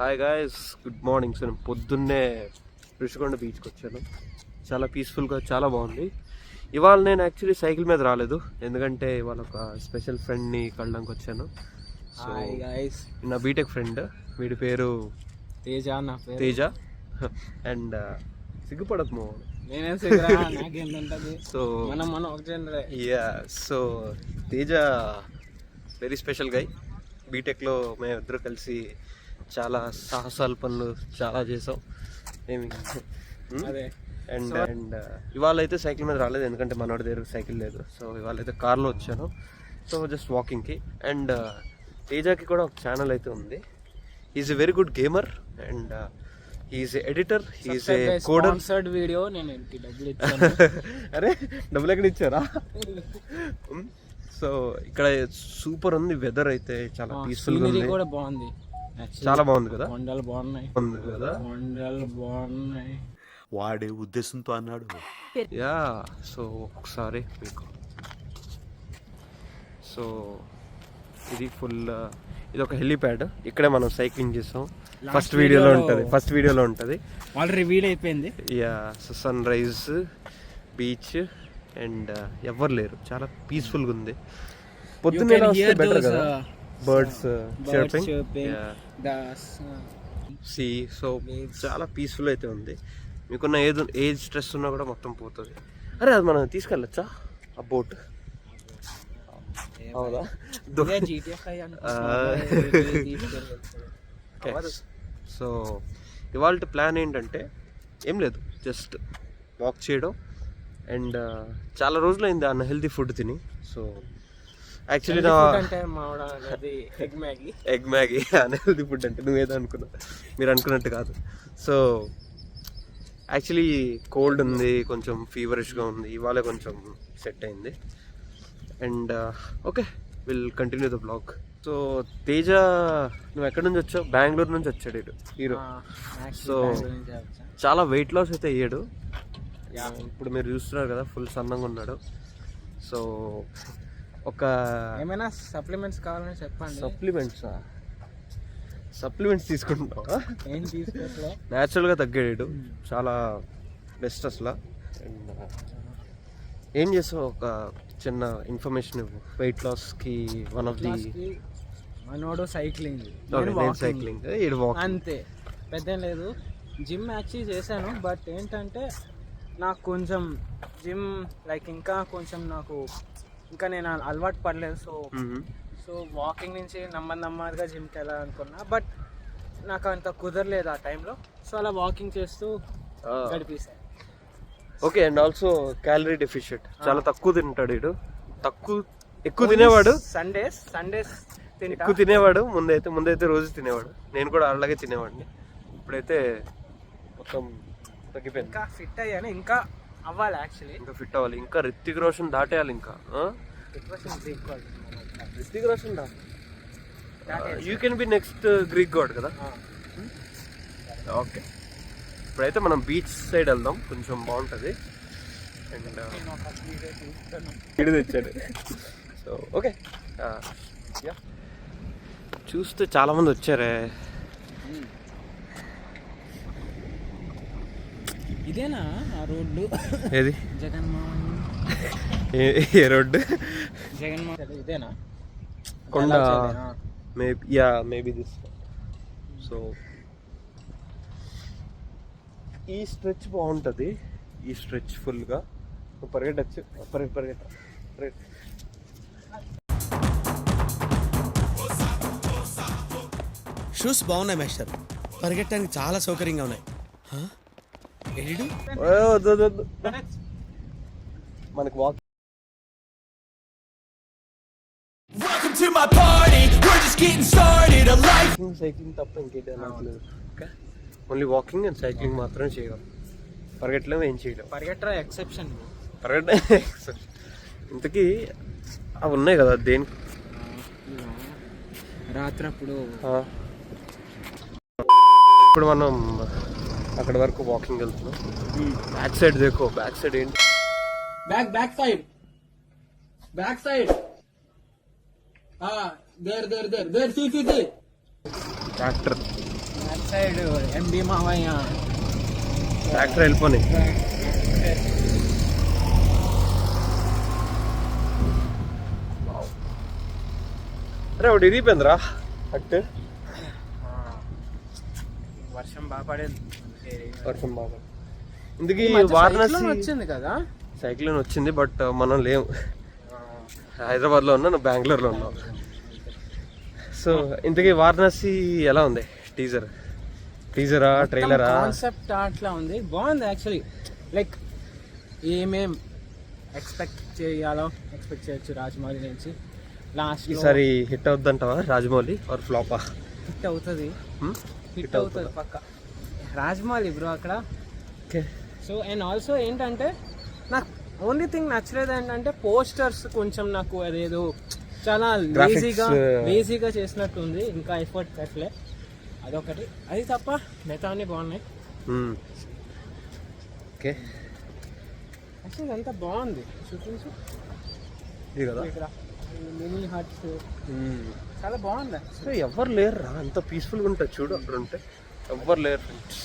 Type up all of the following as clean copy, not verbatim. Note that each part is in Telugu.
Hi guys, good morning. So నేను పొద్దున్నే ఋషికొండ బీచ్కి వచ్చాను. చాలా పీస్ఫుల్గా, చాలా బాగుంది. ఇవాళ నేను యాక్చువల్లీ సైకిల్ మీద రాలేదు, ఎందుకంటే ఇవాళ ఒక స్పెషల్ ఫ్రెండ్ని కలడానికి వచ్చాను. సో నా బీటెక్ ఫ్రెండ్, వీడి పేరు తేజ. తేజ. అండ్ సిగ్గుపడదు మో. So yeah, so Teja very special guy. బీటెక్లో మేమిద్దరు కలిసి చాలా సాహసాల పనులు చాలా చేసాం. ఏమి అండ్ ఇవాళ అయితే సైకిల్ మీద రాలేదు, ఎందుకంటే మనోడి దగ్గర సైకిల్ లేదు. సో ఇవాళ అయితే కార్లో వచ్చాను. సో జస్ట్ వాకింగ్కి. అండ్ తేజాకి కూడా ఒక ఛానల్ అయితే ఉంది. Is a very good gamer and is editor, is a కోడర్. Video అరే డబ్బులు ఎక్కడ ఇచ్చారా? సో ఇక్కడ సూపర్ ఉంది, వెదర్ అయితే చాలా పీస్ఫుల్ గా ఉంది, కూడా బాగుంది, చాలా బాగుంది కదా. కొండలు బాగున్నాయి కదా, కొండలు బాగున్నాయి. వాడే ఉద్దేశంతో అన్నాడు. యా, సో ఒకసారి మీకు, సో ఇది ఫుల్, ఇది ఒక హెలీప్యాడ్. ఇక్కడే మనం సైక్లింగ్ చేసాం. ఫస్ట్ వీడియోలో ఉంటుంది ఆల్రెడీ రివీల్ అయిపోయింది. Yeah, so sunrise, beach and ఎవరు లేరు, చాలా పీస్ఫుల్గా ఉంది. పొద్దున్నే వస్తే బెటర్ కదా, బర్డ్స్ చర్పింగ్, సీ. సో చాలా పీస్ఫుల్ అయితే ఉంది. మీకున్న ఏజ్ స్ట్రెస్ ఉన్నా కూడా మొత్తం పోతుంది. అరే అది మనం తీసుకెళ్ళచ్చా ఆ బోట్? అవునా? సో ఇవాళ ప్లాన్ ఏంటంటే ఏం లేదు, జస్ట్ వాక్ చేయడం. అండ్ చాలా రోజులైంది అన్హెల్దీ ఫుడ్ తిని. సో యాక్చువల్లీ నా ఎగ్ మ్యాగీ అన్హెల్దీ ఫుడ్ అంటే నువ్వేదో అనుకున్నా, మీరు అనుకున్నట్టు కాదు. సో యాక్చువల్లీ కోల్డ్ ఉంది, కొంచెం ఫీవరిష్గా ఉంది. ఇవాళ కొంచెం సెట్ అయింది. And okay, will continue the blog. So Teja, నువ్వు ఎక్కడి నుంచి వచ్చావు? బెంగళూరు నుంచి వచ్చాడు ఇటు హీరో. సో చాలా వెయిట్ లాస్ అయితే అయ్యాడు. ఇప్పుడు మీరు చూస్తున్నారు కదా, ఫుల్ సన్నంగా ఉన్నాడు. సో ఒక ఏమైనా సప్లిమెంట్స్ కావాలని చెప్పండి. సప్లిమెంట్స్ తీసుకుంటున్నావా? న్యాచురల్గా తగ్గాడు, చాలా బెస్ట్ అసలు. అండ్ ఏం చేసావు? ఒక చిన్న ఇన్ఫర్మేషన్ ఇవ్వు. వెయిట్ లాస్కి వన్ ఆఫ్ ది మనోడు సైక్లింగ్, అంతే, పెద్ద లేదు. జిమ్ యాక్చువల్లీ చేశాను, బట్ ఏంటంటే నాకు కొంచెం జిమ్ లైక్ ఇంకా కొంచెం నాకు ఇంకా నేను అలవాటు పడలేదు. సో వాకింగ్ నుంచి నెమ్మదిగా జిమ్కి వెళ్ళాలనుకున్నా, బట్ నాకు అంత కుదరలేదు ఆ టైంలో. సో అలా వాకింగ్ చేస్తూ గడిపేశాను. Okay. And also calorie deficient, చాలా తక్కువ తింటాడు వీడు. ఎక్కువ తినేవాడు, సండేస్ ఎక్కువ తినేవాడు. ముందైతే రోజు తినేవాడు. నేను కూడా అలాగే తినేవాడిని. ఇప్పుడైతే మొత్తం తగ్గిపోయింది. ఇంకా ఫిట్ అయ్యాను, ఇంకా అవ్వాలి యాక్చువల్లీ, ఇంకా ఫిట్ అవ్వాలి, ఇంకా రిత్తిక్ రోషన్ దాటేయాలి. ఇంకా Hrithik Roshan you can be next Greek god కదా. ఓకే, ఇప్పుడైతే మనం బీచ్ సైడ్ వెళ్దాం, కొంచెం బాగుంటుంది. అండ్ ఇడి తెచ్చాడు. సో ఓకే, యా, చూస్తే చాలా మంది వచ్చారే. ఇదేనా ఆ రోడ్డు? ఏది జగన్మోహన్? ఏ రోడ్డు? జగన్మోహన్ ఇదేనా? కొండ మేబీ దిస్. సో ఈ స్ట్రెచ్ బాగుంటుంది, ఈ స్ట్రెచ్ ఫుల్గా పరిగెట్టచ్చు. పరిగెట్ట. షూస్ బాగున్నాయి మాస్టర్, పరిగెట్టడానికి చాలా సౌకర్యంగా ఉన్నాయి. మనకి వాక్ సైక్లింగ్ తప్ప ఇంకేంటి అనట్లేదు. ఓన్లీ వాకింగ్ అండ్ సైక్లింగ్ మాత్రమే చేయగలం, పరిగెట్టలేము, ఏం చేయలేము. పరిగెట్టడం ఎక్సెప్షన్. ఇంతకీ అవి ఉన్నాయి కదా దేనికి? రాత్రి అప్పుడు. ఇప్పుడు మనం అక్కడ వరకు వాకింగ్ వెళ్తున్నాం. బ్యాక్ సైడ్ దేకో, బ్యాక్ సైడ్ ఏంటి? Back side there see. Tractor అటు సైడ్ ఎంబీ మావయ్య ట్రాక్టర్ వెళ్ళిపోయి. అరే ఒకటి ఇరిగిపోయిందిరా అట్టు. వర్షం బాగా పడేది. వర్షం బాగా ఇందుకు ఈ మధ్య వారణాసి cyclone వచ్చింది కదా. సైక్లోన్ వచ్చింది, బట్ మనం లేవు. హైదరాబాద్లో ఉన్నా, నువ్వు బెంగళూరులో ఉన్నావు. సో ఇంతకీ వారణాసి ఎలా ఉంది? టీజరా ట్రైలరా? కాన్సెప్ట్ అట్లా ఉంది, బాగుంది యాక్చువల్లీ. లైక్ ఏమేం ఎక్స్పెక్ట్ చేయొచ్చు రాజమౌళి నుంచి. లాస్ట్ ఈసారి హిట్ అవుద్దంటావా రాజమౌళి ఆర్ ఫ్లాపా? హిట్ అవుతుంది, హిట్ అవుతుంది పక్క. రాజమౌళి బ్రో అక్కడ. సో అండ్ ఆల్సో ఏంటంటే నాకు ఓన్లీ థింగ్ నచ్చలేదు ఏంటంటే పోస్టర్స్ కొంచెం నాకు అదేదో చాలా లేజీగా చేసినట్టు ఉంది. ఇంకా ఎఫర్ట్ పెట్టలే, అదొకటి. అది తప్ప మిగతా అన్నీ బాగున్నాయి. ఓకే, యాక్చువల్లీ ఇదంతా బాగుంది. చూపించు ఇది కదా ఇక్కడ మినీ హట్స్ చాలా బాగుంది. సో ఎవరు లేరు రా, అంత పీస్ఫుల్గా ఉంటుంది చూడు. అక్కడ ఉంటే ఎవ్వరు లేరు ఫ్రెండ్స్.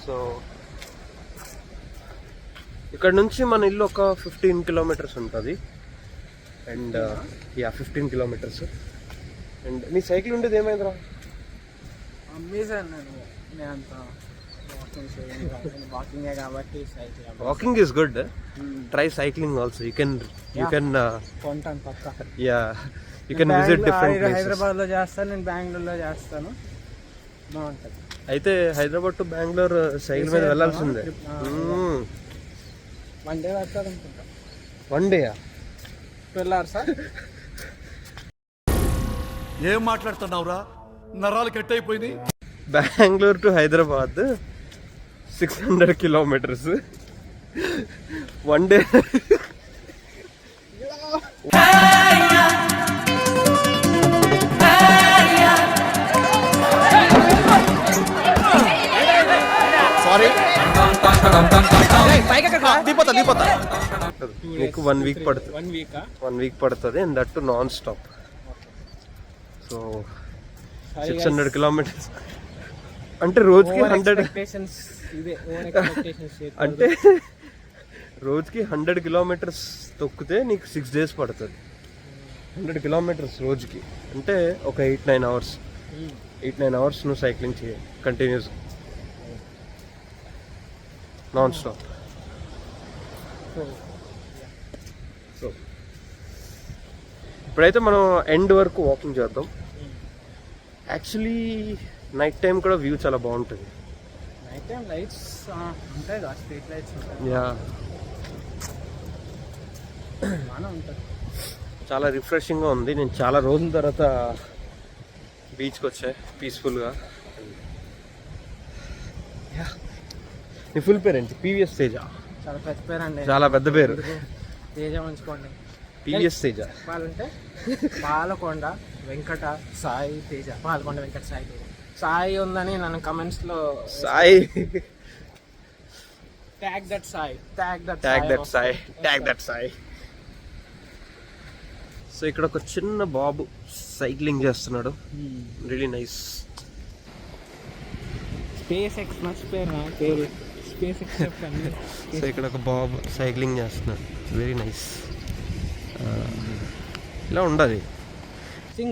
సో ఇక్కడ నుంచి మన ఇల్లు ఒక 15 కిలోమీటర్స్ ఉంటుంది. And 15 kilometres. అండ్ నీ సైకిల్ ఉండేది ఏమైందిరా? అమేజాన్. నేను అంత వాకింగే కాబట్టి cycle. Walking is good. Try cycling also. You can కొంటాను పక్క. You can visit different. హైదరాబాద్లో చేస్తాను, నేను బెంగళూరులో చేస్తాను, బాగుంటుంది. అయితే హైదరాబాద్ టు బెంగళూరు సైకిల్ మీద వెళ్ళాల్సిందే. 1 day పడుతుంది అనుకుంటా. 1 day? 12 hours. ఏం మాట్లాడుతున్నావురా? నరాలు కట్ అయిపోయింది. Bengaluru to Hyderabad 600 kilometres. 1 day. Sorry, దీపోతా. నీకు 1 week పడుతుంది. 1 week 1 week పడుతుంది, and that too non stop. So 600 kilometres అంటే రోజుకి 100. అంటే రోజుకి 100 కిలోమీటర్స్ తొక్కితే నీకు 6 days పడుతుంది. 100 కిలోమీటర్స్ రోజుకి అంటే ఒక 8-9 hours. 8-9 hours నువ్వు సైక్లింగ్ చేయాలి కంటిన్యూస్, నాన్ స్టాప్. సో ఇప్పుడైతే మనం ఎండ్ వరకు వాకింగ్ చేద్దాం. యాక్చువల్లీ నైట్ టైం కూడా వ్యూ చాలా బాగుంటుంది. నైట్ టైం లైట్స్ ఉంటాయి కదా, స్ట్రీట్ లైట్స్ ఉంటాయి. యా, బాగానే ఉంటుంది. చాలా రిఫ్రెషింగ్గా ఉంది. నేను చాలా రోజుల తర్వాత బీచ్కి వచ్చా పీస్ఫుల్గా. నీ ఫుల్ పేరు ఏంటి? పివిఎస్ తేజ. చాలా పెద్ద పేరు అండి. చాలా పెద్ద పేరు. తేజ ఉంచుకోండి. పివిఎస్ తేజ. చెప్పాలంటే పాలకొండ వెంకట సాయి తేజ. పాలకొండ వెంకట సాయి తేజ. సాయి ఉందని నన్ను కమెంట్స్లో Sai tag that Sai, tag that Sai. So ఇక్కడ ఒక చిన్న బాబు సైక్లింగ్ చేస్తున్నాడు. Really nice. స్పేస్ ఎక్స్ మర్చిపోయారు నా పేరు. స్పేస్ ఎక్స్ చెప్పండి. సో ఇక్కడ ఒక బాబు సైక్లింగ్ చేస్తున్నాడు. Very nice. ఇలా ఉండదు.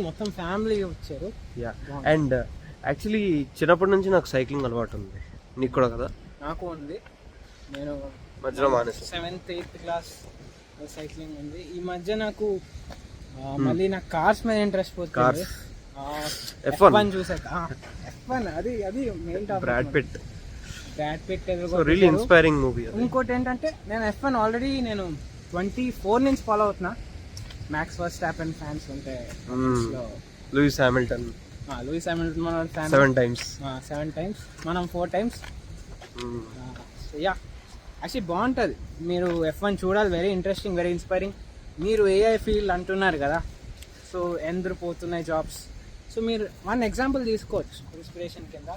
మొత్తం ఫ్యామిలీ వచ్చారు. యా, అండ్ యాక్చువల్లీ చిన్నప్పటి నుంచి నాకు సైక్లింగ్ అలవాటు ఉంది. నీకు కూడా కదా? నాకు ఉంది. నేను మధ్యలో మానేసి 7th 8th క్లాస్ సైక్లింగ్ ఉంది. ఈ మధ్య నాకు మళ్ళీ నాకు కార్స్ మీద ఇంట్రెస్ట్ పోతుంది. F1 చూసాక F1 అది main topic. Brad Pitt really inspiring movie. ఇంకోటి ఏంటంటే నేను F1 ఆల్రెడీ 24 నుంచి ఫాలో అవుతున్నా. మ్యాక్స్ వర్స్టాపెన్ ఫ్యాన్స్ ఉంటే లూయిస్ హామిల్టన్ మన ఫ్యాన్ 7 times. 7 times, మనం 4 times. యా, యాక్చువల్లీ బాగుంటుంది. మీరు F1 చూడాలి. Very interesting, very inspiring. మీరు ఏఐ ఫీల్డ్ అంటున్నారు కదా, సో ఎందరు పోతున్నాయి జాబ్స్. సో మీరు 1 example తీసుకోవచ్చు ఇన్స్పిరేషన్ కింద.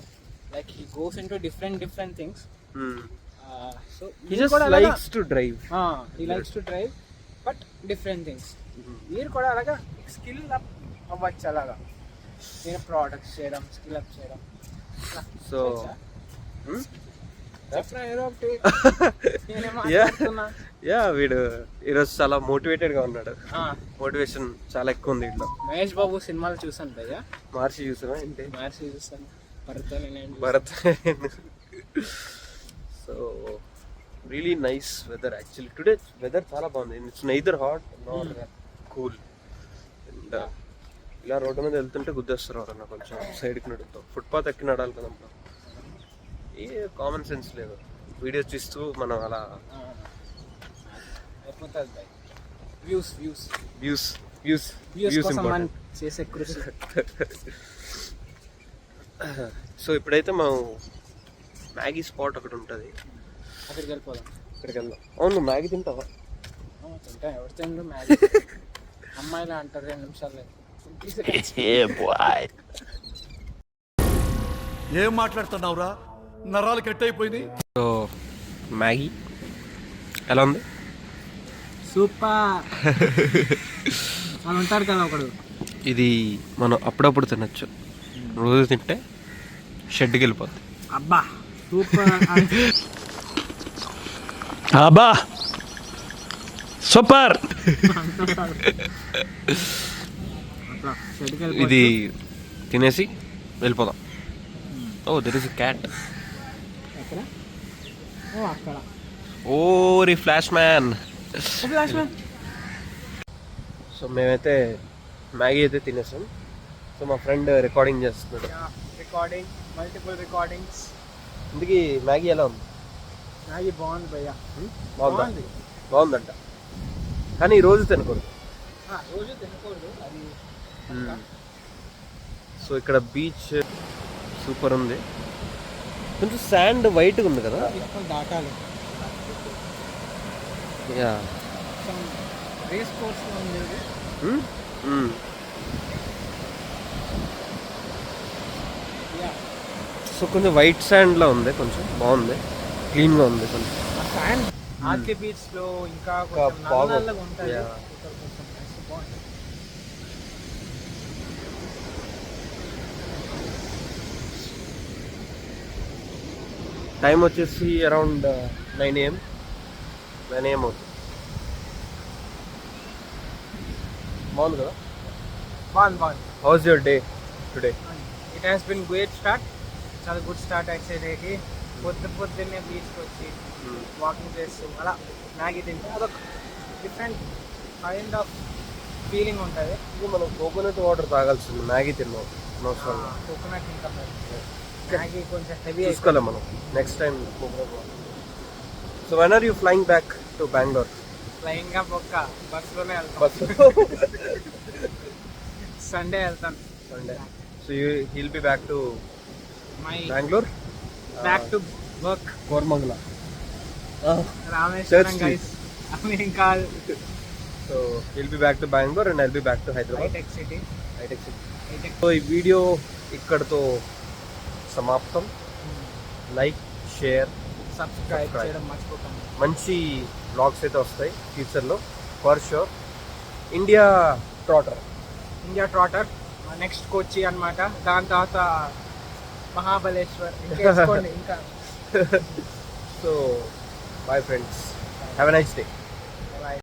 Like he goes into different things. So He just likes to drive. He likes to drive, but different things. మీరు కూడా అలాగా స్కిల్ అప్ అవ్వచ్చు అలాగా. నేను ప్రోడక్ట్స్ చేయడం, స్కిల్ అప్ చేయడం. సో చెప్పరా ఏదో ఒకటి. నేనేం మాట్లాడుతున్నా. యా వీడు ఈరోజు చాలా మోటివేటెడ్గా ఉన్నాడు. మోటివేషన్ చాలా ఎక్కువ ఉంది వీటిలో. మహేష్ బాబు సినిమాలు చూసాను భయ్యా. మార్చి చూసావా ఏంటి? మహర్షి చూసాను, Bharat. So really nice weather actually today. Weather చాలా బాగుంది. It's neither hot not cool. And ఇలా రోడ్డు మీద వెళ్తుంటే గుద్దేస్తారు ఎవరన్నా కొంచెం సైడ్కి నడుపుతాం. ఫుట్పాత్ ఎక్కి నడాలి కదా. ఏ కామన్ సెన్స్ లేదు. వీడియోస్ చూస్తూ మనం అలా అయిపోతుంది. Views views views views views views కోసం మనం ఇంపార్టెంట్. చేసే కృషి. సో ఇప్పుడైతే మనం మ్యాగీ స్పాట్ ఒకటి ఉంటుంది, అక్కడికి వెళ్ళిపోదాం. ఇక్కడికి వెళ్దాం. అవును, నువ్వు మ్యాగీ తింటావా? తింటా, ఎవరు తిండు మ్యాగీ. అమ్మాయిలా అంటారు 2 నిమిషాలు. ఏం మాట్లాడుతున్నావురా? నరాలు కట్ అయిపోయింది. సో మ్యాగీ ఎలా ఉంది? సూపర్. అని ఉంటారు కదా ఒకడు. ఇది మనం అప్పుడప్పుడు తినచ్చు, రోజు తింటే షెడ్కి వెళ్ళిపోద్ది. అబ్బా సూపర్. అబ్బా సూపర్. ఇది తినేసి వెళ్ళిపోదాం. Oh there is a cat. ఎక్కడ? ఓ అక్కడ. Oh re flash man. So మేమైతే మ్యాగీ అయితే తినేసాం. సో మా ఫ్రెండ్ రికార్డింగ్ చేస్తున్నాడు. Recording, multiple recordings. ఇందుకీ మ్యాగీ ఎలా ఉంది? మ్యాగీ బాగుంది భయ్యా. బాగుంది, బాగుందంట. కానీ ఈ రోజు తినకూడదు. రోజు తినకూడదు అది. సో ఇక్కడ బీచ్ సూపర్ ఉంది. కొంచెం శాండ్ వైట్గా ఉంది కదా. తీసుకొని దాటాలి. యా రేస్ కోర్స్ ఉండేది. సో కొంచెం వైట్ శాండ్లా ఉంది, కొంచెం బాగుంది, క్లీన్గా ఉంది కొంచెం. శాండ్ ఆర్కే బీచ్ లో ఇంకా ఇంకా కొంచెం బాగుంది. నల్లగా ఉంటుంది. Yeah. ఇక్కడ కొంచెం nice బాగుంటుంది. టైం వచ్చేసి అరౌండ్ 9 AM. 9 AM అవుతుంది. బాగుంది కదా. బాగుంది. House your day today? It has been great start. చాలా గుడ్ స్టార్ట్ యాక్చువల్లీ. పొద్దున్నే బీచ్కి వచ్చి వాకింగ్ చేస్తూ అలా మ్యాగీ తింటే అదొక డిఫరెంట్ కైండ్ ఆఫ్ ఫీలింగ్ ఉంటుంది. ఇది మనం కోకోనట్ వాటర్ తాగాల్సింది, మ్యాగీ తిన్నాం అనవసరం. కోకోనట్ ఇంకా మ్యాగీ కొంచెం హెవీ తీసుకోలేం మనం next time coconut water. So when are you flying back to Bengaluru? Flying గా ఒక్క బస్సులోనే వెళ్తాం. సండే వెళ్తాను. Sunday. So he'll be back to my Bangalore? Back to work. Koramangala, Rameshwaram Church guys. I call. So he'll be back to Bangalore and I'll be back to Hyderabad. హైటెక్ సిటీ. హైటెక్ సిటీ. సో ఈ వీడియో ఇక్కడతో సమాప్తం. లైక్, షేర్, సబ్స్క్రైబ్ చేయడం మర్చిపోకండి. మంచి బ్లాగ్స్ అయితే వస్తాయి ఫ్యూచర్లో for sure. India Trotter next Kochi అన్నమాట. దాని తర్వాత మహాబలేశ్వర్ ఇంకేసుకోండి ఇంకా. So bye friends, have a nice day.